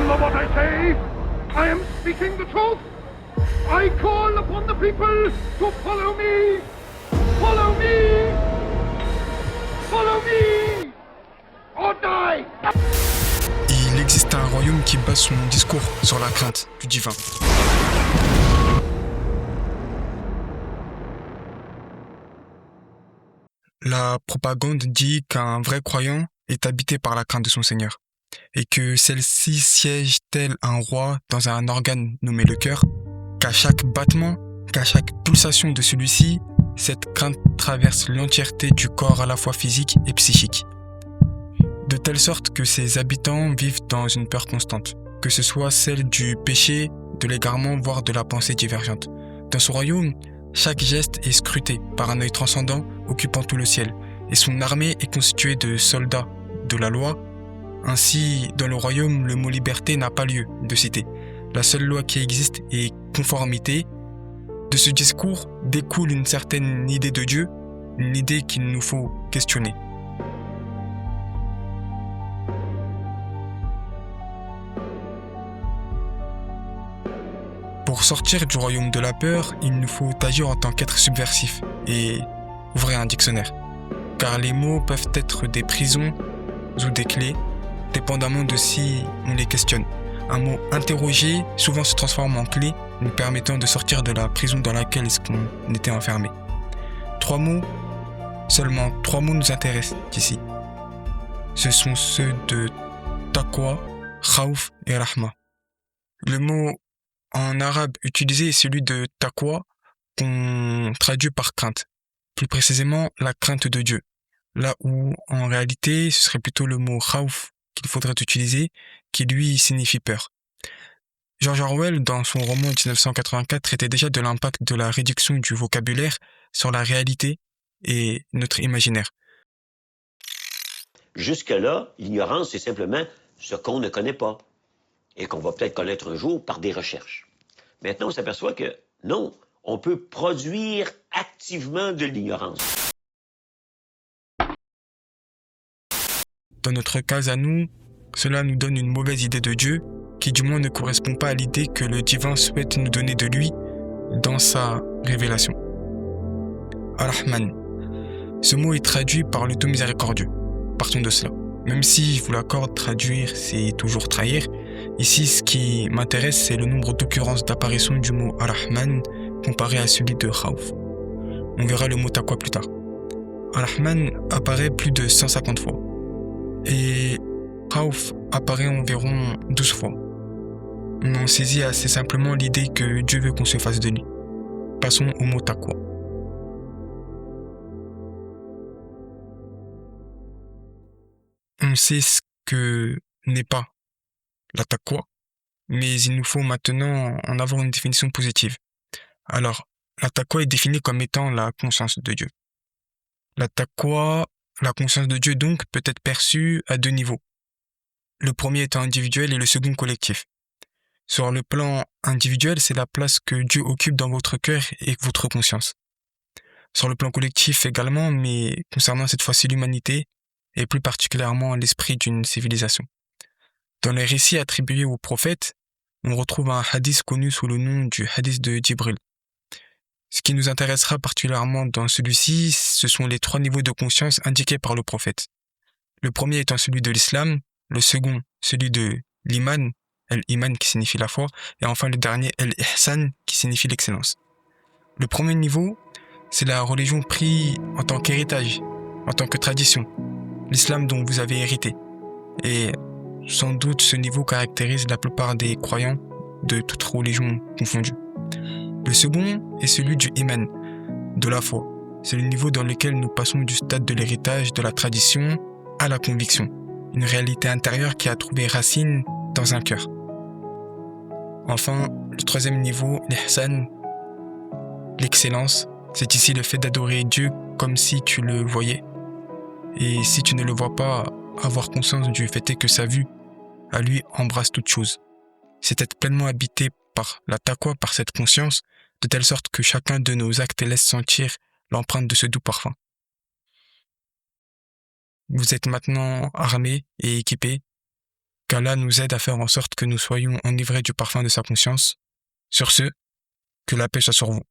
Remember what I say. I am speaking the truth. I call upon the people to follow me. Follow me. Follow me. Or die. Il existe un royaume qui base son discours sur la crainte du divin. La propagande dit qu'un vrai croyant est habité par la crainte de son Seigneur et que celle-ci siège tel un roi dans un organe nommé le cœur, qu'à chaque battement, qu'à chaque pulsation de celui-ci, cette crainte traverse l'entièreté du corps à la fois physique et psychique. De telle sorte que ses habitants vivent dans une peur constante, que ce soit celle du péché, de l'égarement, voire de la pensée divergente. Dans ce royaume, chaque geste est scruté par un œil transcendant occupant tout le ciel, et son armée est constituée de soldats de la loi. Ainsi, dans le royaume, le mot liberté n'a pas lieu de citer. La seule loi qui existe est conformité. De ce discours découle une certaine idée de Dieu, une idée qu'il nous faut questionner. Pour sortir du royaume de la peur, il nous faut agir en tant qu'être subversif et ouvrir un dictionnaire. Car les mots peuvent être des prisons ou des clés, dépendamment de si on les questionne. Un mot interrogé souvent se transforme en clé, nous permettant de sortir de la prison dans laquelle on était enfermé. Seulement trois mots nous intéressent ici. Ce sont ceux de taqwa, khawf et rahma. Le mot en arabe utilisé est celui de taqwa qu'on traduit par crainte. Plus précisément, la crainte de Dieu. Là où, en réalité, ce serait plutôt le mot khawf qu'il faudrait utiliser, qui lui signifie peur. George Orwell, dans son roman 1984, traitait déjà de l'impact de la réduction du vocabulaire sur la réalité et notre imaginaire. Jusque-là, l'ignorance, c'est simplement ce qu'on ne connaît pas et qu'on va peut-être connaître un jour par des recherches. Maintenant, on s'aperçoit que non, on peut produire activement de l'ignorance. Dans notre cas à nous, cela nous donne une mauvaise idée de Dieu qui du moins ne correspond pas à l'idée que le divin souhaite nous donner de lui dans sa révélation. Ar-Rahman. Ce mot est traduit par le tout miséricordieux. Partons de cela. Même si je vous l'accorde, traduire, c'est toujours trahir. Ici, ce qui m'intéresse, c'est le nombre d'occurrences d'apparition du mot Ar-Rahman comparé à celui de Khawf. On verra le mot taqwa plus tard. Ar-Rahman apparaît plus de 150 fois. Et Khawf apparaît environ 12 fois. On en saisit assez simplement l'idée que Dieu veut qu'on se fasse de lui. Passons au mot taqwa. On sait ce que n'est pas la taqwa, mais il nous faut maintenant en avoir une définition positive. Alors, la taqwa est définie comme étant la conscience de Dieu. La taqwa, la conscience de Dieu donc, peut être perçue à deux niveaux. Le premier étant individuel et le second collectif. Sur le plan individuel, c'est la place que Dieu occupe dans votre cœur et votre conscience. Sur le plan collectif également, mais concernant cette fois-ci l'humanité, et plus particulièrement l'esprit d'une civilisation. Dans les récits attribués aux prophètes, on retrouve un hadith connu sous le nom du hadith de Djibril. Ce qui nous intéressera particulièrement dans celui-ci, ce sont les trois niveaux de conscience indiqués par le prophète. Le premier étant celui de l'islam, le second celui de l'iman, al-iman qui signifie la foi, et enfin le dernier al-ihsan qui signifie l'excellence. Le premier niveau, c'est la religion prise en tant qu'héritage, en tant que tradition, l'islam dont vous avez hérité. Et sans doute ce niveau caractérise la plupart des croyants de toutes religions confondues. Le second est celui du iman, de la foi. C'est le niveau dans lequel nous passons du stade de l'héritage, de la tradition, à la conviction. Une réalité intérieure qui a trouvé racine dans un cœur. Enfin, le troisième niveau, l'ihsan, l'excellence, c'est ici le fait d'adorer Dieu comme si tu le voyais. Et si tu ne le vois pas, avoir conscience du fait est que sa vue, à lui, embrasse toute chose. C'est être pleinement habité par la taqwa, par cette conscience, de telle sorte que chacun de nos actes laisse sentir l'empreinte de ce doux parfum. Vous êtes maintenant armé et équipé. qu'Allah nous aide à faire en sorte que nous soyons enivrés du parfum de sa conscience. Sur ce, que la paix soit sur vous.